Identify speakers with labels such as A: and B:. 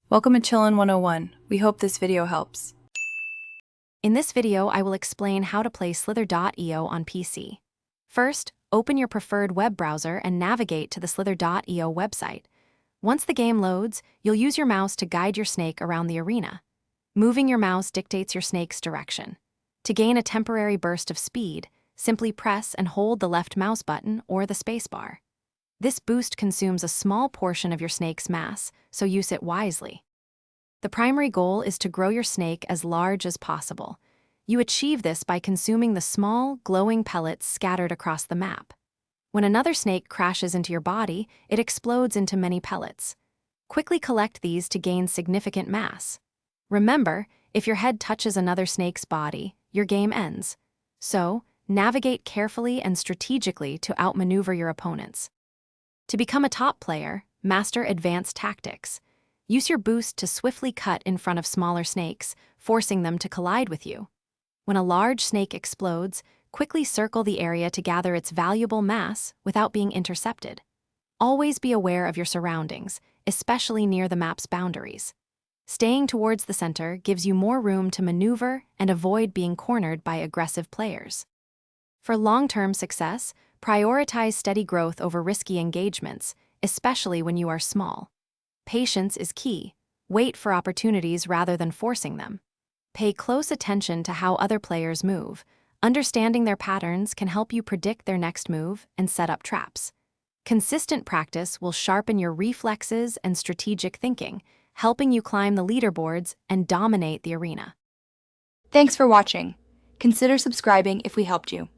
A: Welcome to Chillin' 101. We hope this video helps.
B: In this video, I will explain how to play Slither.io on PC. First, open your preferred web browser and navigate to the Slither.io website. Once the game loads, you'll use your mouse to guide your snake around the arena. Moving your mouse dictates your snake's direction. To gain a temporary burst of speed, simply press and hold the left mouse button or the spacebar. This boost consumes a small portion of your snake's mass, so use it wisely. The primary goal is to grow your snake as large as possible. You achieve this by consuming the small, glowing pellets scattered across the map. When another snake crashes into your body, it explodes into many pellets. Quickly collect these to gain significant mass. Remember, if your head touches another snake's body, your game ends. So, navigate carefully and strategically to outmaneuver your opponents. To become a top player, master advanced tactics. Use your boost to swiftly cut in front of smaller snakes, forcing them to collide with you. When a large snake explodes, quickly circle the area to gather its valuable mass without being intercepted. Always be aware of your surroundings, especially near the map's boundaries. Staying towards the center gives you more room to maneuver and avoid being cornered by aggressive players. For long-term success, prioritize steady growth over risky engagements, especially when you are small. Patience is key. Wait for opportunities rather than forcing them. Pay close attention to how other players move. Understanding their patterns can help you predict their next move and set up traps. Consistent practice will sharpen your reflexes and strategic thinking, helping you climb the leaderboards and dominate the arena.
C: Thanks for watching. Consider subscribing if we helped you.